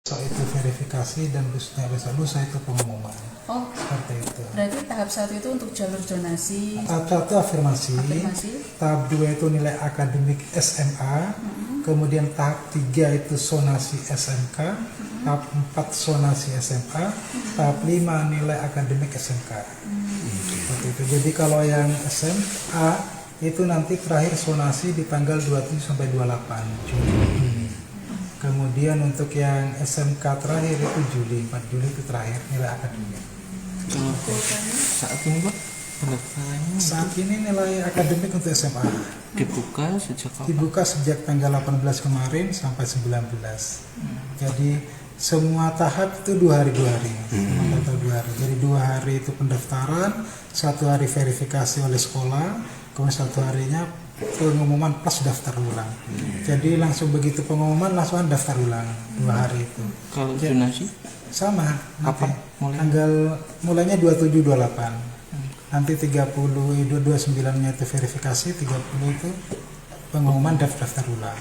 besok itu verifikasi dan besok lusa itu pengumuman. Oh, seperti itu. Berarti tahap 1 itu untuk jalur zonasi. Tahap 1 afirmasi. Tahap 2 itu nilai akademik SMA. Kemudian tahap 3 itu zonasi SMK. Tahap 4 zonasi SMA. Tahap 5 nilai akademik SMK. Seperti itu. Jadi kalau yang SMA itu nanti terakhir zonasi di tanggal 27 sampai 28 Juli. Kemudian untuk yang SMK terakhir itu Juli, 4 Juli itu terakhir nilai akademik. Saat ini Pak, pendaftarannya Saat ini nilai akademik untuk SMA dibuka sejak kapan? dibuka sejak tanggal 18 kemarin sampai 19. Jadi semua tahap itu 2 hari. Atau 2 hari. Jadi 2 hari itu pendaftaran, 1 hari verifikasi oleh sekolah, kemudian 1 harinya pengumuman plus daftar ulang. Jadi langsung begitu pengumuman langsung daftar ulang 2 hari itu. Kalau zonasi Sama. apa? Mulainya 27 28. Nanti 30 29-nya itu verifikasi, 30 itu pengumuman daftar ulang.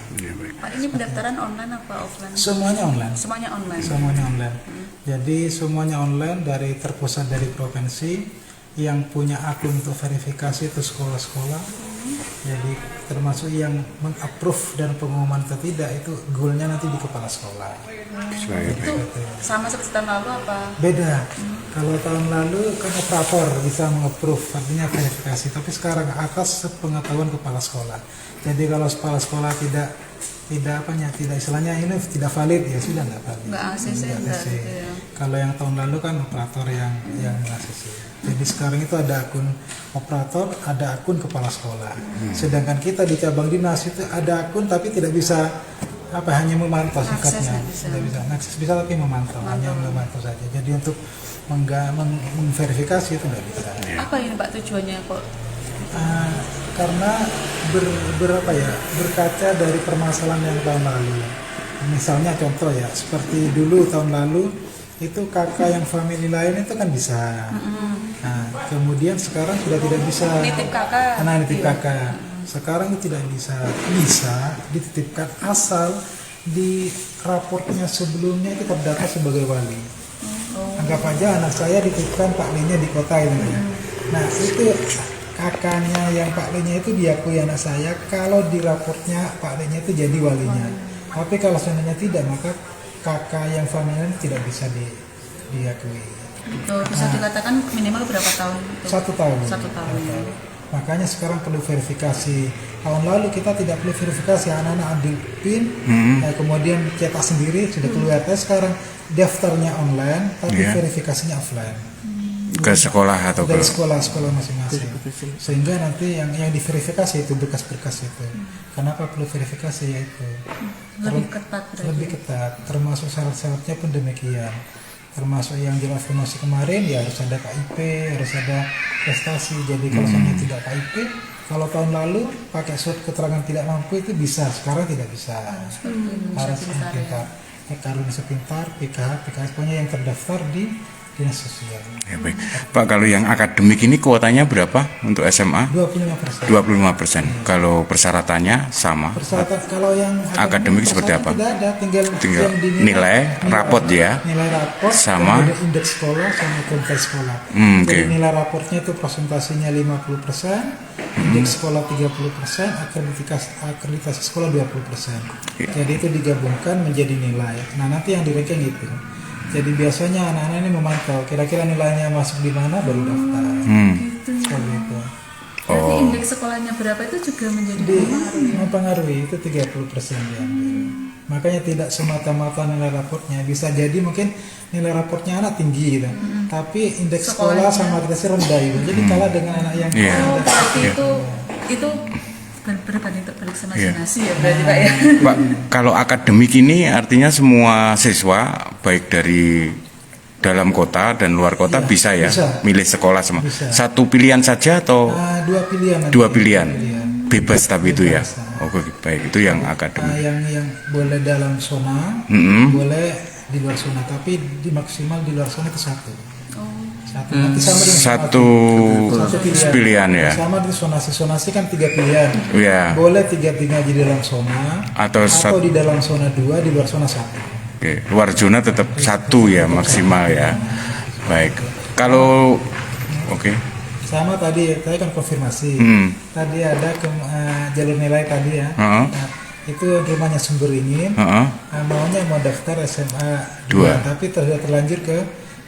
Pak, ini pendaftaran online apa offline? Semuanya online. Semuanya online. Semuanya online. Jadi semuanya online dari terpusat dari provinsi. Yang punya akun untuk verifikasi itu sekolah-sekolah. Jadi termasuk yang meng-approve dan pengumuman atau tidak itu goalnya nanti di kepala sekolah. Itu sama seperti tahun lalu apa? Beda. Kalau tahun lalu kan operator bisa meng-approve, artinya verifikasi. Tapi sekarang atas pengetahuan kepala sekolah. Jadi kalau kepala sekolah tidak istilahnya ini tidak valid ya sudah nggak valid. Nggak ACC, Nggak ACC. ya. Kalau yang tahun lalu kan operator yang ACC. Jadi sekarang itu ada akun operator, ada akun kepala sekolah. Sedangkan kita di cabang dinas itu ada akun tapi tidak bisa hanya memantau sifatnya. Tidak bisa akses bisa tapi memantau, hanya memantau saja. Jadi untuk memverifikasi itu tidak bisa. Apa ini Pak tujuannya kok? Karena berkaca dari permasalahan yang tahun lalu. Misalnya contoh ya, seperti dulu tahun lalu itu kakak yang family lain itu kan bisa. Nah, kemudian sekarang sudah tidak bisa. Nitip kakak. Nitip kakak. Sekarang itu tidak bisa dititipkan asal di raportnya sebelumnya itu terdata sebagai wali. Anggap aja anak saya dititipkan Pak Linya di kota itu ya. Nah, itu kakaknya yang Pak Linya itu diakui anak saya kalau di raportnya Pak Linya itu jadi walinya. Tapi kalau seandainya tidak, maka kakak yang familiar tidak bisa diakui. Bisa dikatakan minimal berapa tahun? 1 tahun. 1 tahun. Makanya sekarang perlu verifikasi. Tahun lalu kita tidak perlu verifikasi, anak-anak ambil PIN, kemudian cetak sendiri sudah keluar. Tapi sekarang daftarnya online, tapi verifikasinya offline. Ke sekolah atau dari sekolah masing-masing. Sehingga nanti yang diverifikasi itu berkas-berkas itu. Kenapa perlu verifikasi yaitu lebih ketat. Termasuk syarat-syaratnya pun demikian. Termasuk yang di afirmasi kemarin ya harus ada KIP, harus ada prestasi. Jadi kalau misalnya tidak KIP, kalau tahun lalu pakai surat keterangan tidak mampu itu bisa, sekarang tidak bisa. Harus pintar. Karun Sepintar, PKH, pokoknya yang terdaftar di Dinas Sosial. Ya, baik. Pak, kalau yang akademik ini kuotanya berapa untuk SMA? 25%. 25%. Kalau persyaratannya sama? Persyaratan kalau yang akademik seperti apa? Tidak ada, tinggal yang nilai raport ya. Nilai raport sama indeks sekolah sama kualitas sekolah. Jadi nilai raportnya itu presentasinya 50%, indeks sekolah 30%, akreditasi sekolah 20%. Jadi itu digabungkan menjadi nilai. Nah, nanti yang di-ranking itu. Jadi biasanya anak-anak ini memantau kira-kira nilainya masuk di mana baru daftar. Seperti itu. Berarti indeks sekolahnya berapa itu juga menjadi mempengaruhi itu 30% diambil. Makanya tidak semata-mata nilai raportnya, bisa jadi mungkin nilai raportnya anak tinggi gitu. Tapi indeks sekolah sama akreditasi rendah gitu. Jadi kalah dengan anak yang itu berbanding terbalik sama zonasi ya berarti Pak ya. Pak, kalau akademik ini artinya semua siswa baik dari dalam kota dan luar kota bisa milih sekolah sama. Bisa. Satu pilihan saja atau 2 pilihan? 2 pilihan. Bebas tapi itu ya. Oke, baik, itu yang akademik. Yang boleh dalam zona, boleh di luar zona, tapi maksimal di luar zona itu 1. Nanti sama dengan satu pilihan ya. Sama di zonasi kan 3 pilihan. Ya. Boleh 3 di dalam zona atau di dalam zona 2, di luar zona 1. Oke, luar zona tetap 1 ya maksimal ya. Baik. Kalau oke. Sama tadi saya kan konfirmasi. Tadi ada jalur nilai tadi ya. Nah, itu rumahnya Sumberingin. Maunya mau daftar SMA 2, tapi sudah terlanjur ke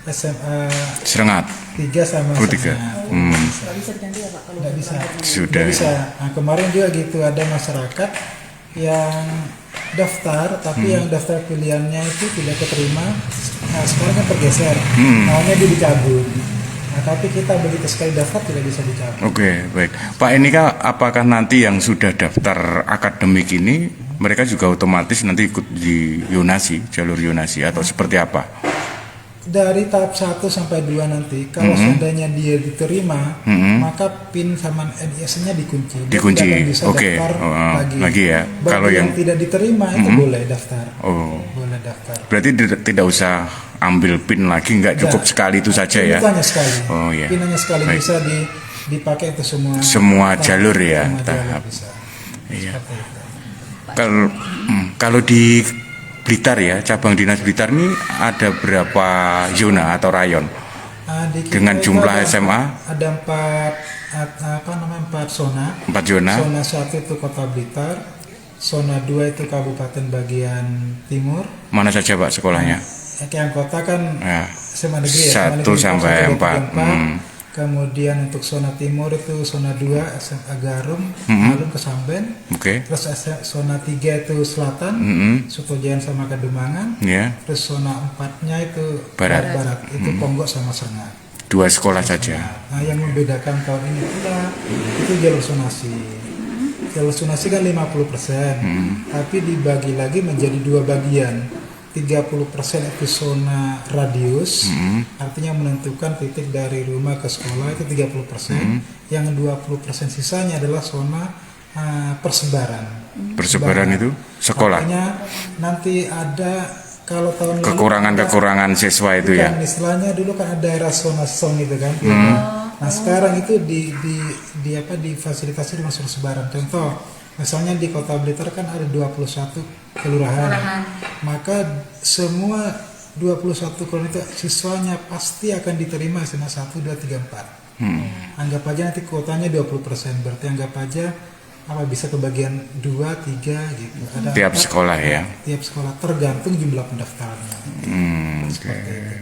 SMA Serengat 3 sama Oh, 3. Nggak bisa diganti ya Pak kalau Nggak bisa. Sudah. Nggak bisa. Nah, kemarin juga gitu ada masyarakat yang daftar tapi yang daftar pilihannya itu tidak keterima. Nah, sekarang kan tergeser. Maunya dia dicabut. Nah, tapi kita begitu sekali daftar tidak bisa dicabut. Oke, baik. Pak, ini kan apakah nanti yang sudah daftar akademik ini mereka juga otomatis nanti ikut di yonasi, jalur yonasi atau seperti apa? Dari tahap 1 sampai 2 nanti, kalau seandainya dia diterima, maka PIN sama NIS-nya dikunci. Dia Dikunci. tidak akan bisa Oke. daftar Lagi ya. Bagi Kalau yang yang tidak diterima itu boleh daftar. oh, Boleh daftar. berarti tidak usah ambil PIN lagi, nggak cukup Nggak. sekali itu saja ya? PIN itu hanya sekali. Oh, iya. PIN hanya sekali Baik. bisa dipakai untuk Semua jalur ya, Semua jalur tahap. bisa. Iya. Seperti itu. Kalau di Blitar ya, cabang dinas Blitar ini ada berapa zona atau rayon? Di kita Dengan itu jumlah ada, SMA? ada 4 zona. 4 zona. Zona 1 itu Kota Blitar, zona 2 itu Kabupaten bagian Timur. Mana saja Pak sekolahnya? Yang kota kan Ya. SMA negeri ya, 1 sampai 4. Kemudian untuk zona timur itu zona 2 SMA Garum, Alun Kesamben. Oke. Terus zona 3 itu Selatan, Sutojayan sama Kademangan. Ya. Terus zona 4-nya itu Barat. itu Ponggok sama Serengat. 2 sekolah saja. Nah, yang membedakan tahun ini pula itu jalur zonasi. Jalur zonasi kan 50%, tapi dibagi lagi menjadi 2 bagian. 30% itu zona radius, artinya menentukan titik dari rumah ke sekolah itu 30%. Yang 20% sisanya adalah zona persebaran. Persebaran itu sekolah. Artinya nanti ada kalau tahun lalu Kekurangan siswa itu ya. bukan, istilahnya dulu kan ada daerah zona song gitu kan. Nah sekarang itu difasilitasi dengan persebaran. Contoh, misalnya di Kota Blitar kan ada 21 kelurahan. Maka semua 21 kelurahan itu siswanya pasti akan diterima SMA 1, 2, 3, 4. Anggap aja nanti kuotanya 20%, berarti anggap aja bisa kebagian 2, 3 gitu. Ada Tiap 4, sekolah ya. Tiap sekolah tergantung jumlah pendaftarannya.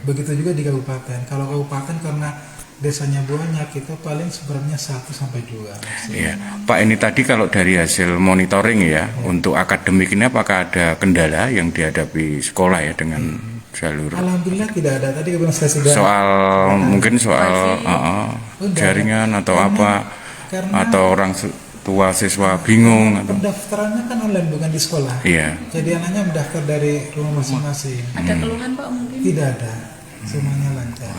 Begitu juga di kabupaten. Kalau kabupaten karena desanya banyak, itu paling sebenarnya 1 sampai 2. Iya. Pak, ini tadi kalau dari hasil monitoring ya, untuk akademik ini apakah ada kendala yang dihadapi sekolah ya dengan jalur? Alhamdulillah tidak ada. Tadi kebetulan saya sudah Mungkin soal jaringan atau karena atau orang tua siswa bingung atau pendaftarannya kan online bukan di sekolah. iya. Jadi anaknya mendaftar dari rumah masing-masing. Ada keluhan Pak mungkin? Tidak ada. Semuanya lancar.